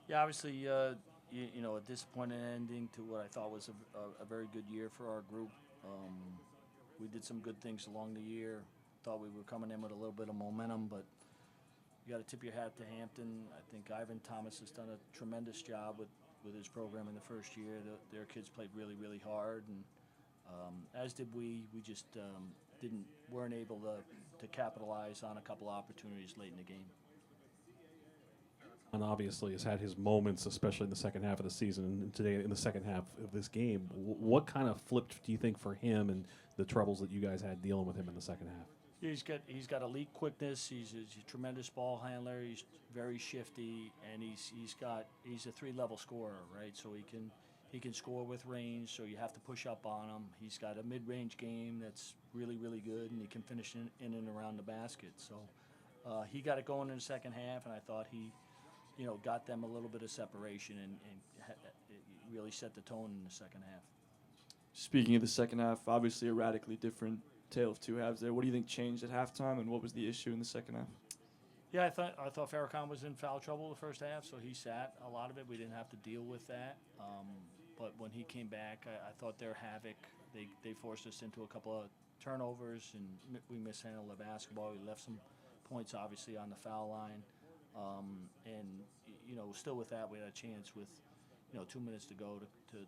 Yeah, obviously, a disappointing ending to what I thought was a very good year for our group. Um, we did some good things along the year. Thought we were coming in with a little bit of momentum, but you got to tip your hat to Hampton. I think Ivan Thomas has done a tremendous job with his program in the first year. Their kids played really, really hard, and as did we. We just didn't weren't able to capitalize on a couple opportunities late in the game. And obviously has had his moments, especially in the second half of the season and today in the second half of this game. What kind of flipped do you think for him and the troubles that you guys had dealing with him in the second half? He's got elite quickness. He's a tremendous ball handler. He's very shifty, and he's a three-level scorer, right? So he can score with range. So you have to push up on him. He's got a mid-range game that's really really good, and he can finish in and around the basket. So he got it going in the second half, and I thought he got them a little bit of separation and really set the tone in the second half. Speaking of the second half, obviously a radically different tale of two halves there. What do you think changed at halftime, and what was the issue in the second half? Yeah, I thought Farrakhan was in foul trouble the first half, so he sat a lot of it. We didn't have to deal with that. But when he came back, I thought their havoc. They forced us into a couple of turnovers, and we mishandled the basketball. We left some points obviously on the foul line, and still with that, we had a chance with 2 minutes to go to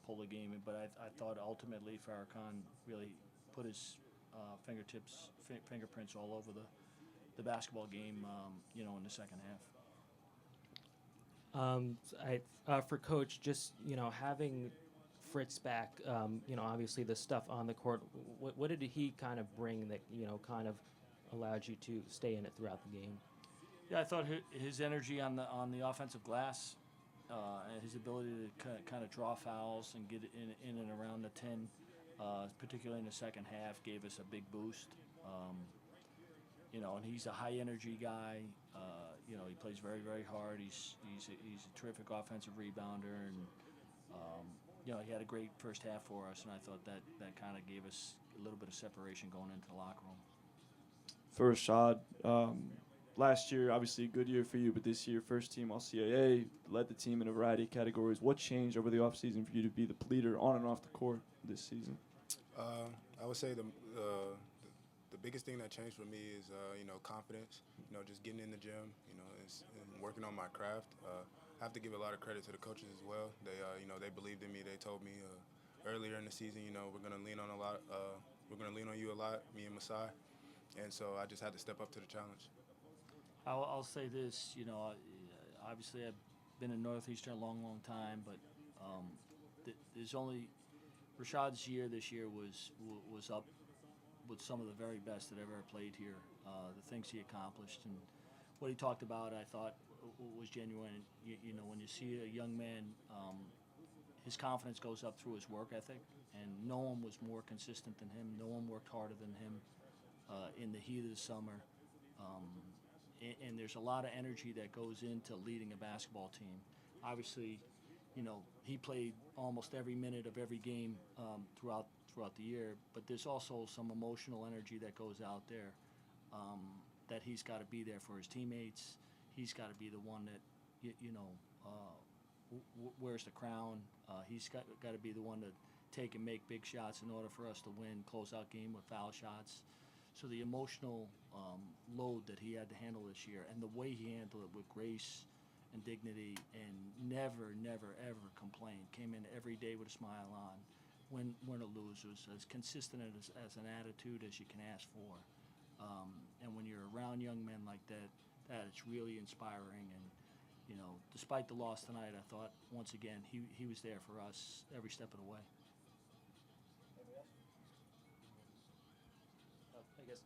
pull the game in. But I thought ultimately Farrakhan really put his fingerprints all over the basketball game, in the second half. For coach, just having Fritz back, obviously the stuff on the court. What did he kind of bring that kind of allowed you to stay in it throughout the game? Yeah, I thought his energy on the offensive glass, and his ability to kind of draw fouls and get it in and around the 10, particularly in the second half, gave us a big boost. And he's a high energy guy. He plays very very hard. He's a terrific offensive rebounder, and he had a great first half for us. And I thought that kind of gave us a little bit of separation going into the locker room. For Rashad, last year obviously a good year for you, but this year first team All CAA, led the team in a variety of categories. What changed over the offseason for you to be the leader on and off the court this season? I would say the biggest thing that changed for me is confidence. Just getting in the gym. And working on my craft. I have to give a lot of credit to the coaches as well. They believed in me. They told me earlier in the season, we're gonna lean on a lot. We're gonna lean on you a lot, me and Masai. And so I just had to step up to the challenge. I'll say this, obviously I've been in Northeastern a long, long time, but there's only Rashad's year this year was up with some of the very best that ever played here. The things he accomplished and what he talked about, I thought was genuine. When you see a young man, his confidence goes up through his work ethic, and no one was more consistent than him. No one worked harder than him in the heat of the summer. And there's a lot of energy that goes into leading a basketball team. Obviously, he played almost every minute of every game throughout the year, but there's also some emotional energy that goes out there, that he's got to be there for his teammates. He's got to be the one that wears the crown. He's got to be the one to take and make big shots in order for us to win, close out game with foul shots. So the emotional load that he had to handle this year, and the way he handled it with grace and dignity, and never, never, ever complained. Came in every day with a smile on. Win or lose, was as consistent as an attitude as you can ask for. And when you're around young men like that, it's really inspiring. And despite the loss tonight, I thought once again he was there for us every step of the way. I guess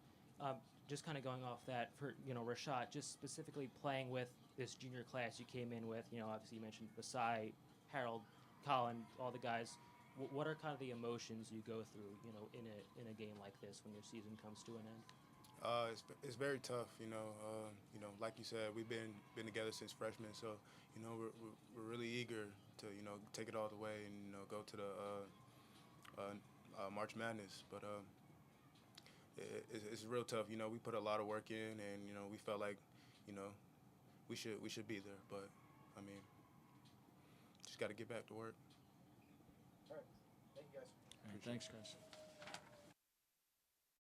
just kind of going off that for Rashad, just specifically playing with this junior class you came in with. Obviously you mentioned Basai, Harold, Colin, all the guys. What are kind of the emotions you go through, in a game like this when your season comes to an end? It's very tough, like you said, we've been together since freshman, so we're really eager to take it all the way and go to the March Madness. But it's real tough. We put a lot of work in, and we felt like we should be there. But I mean, just got to get back to work. All right, thanks, guys.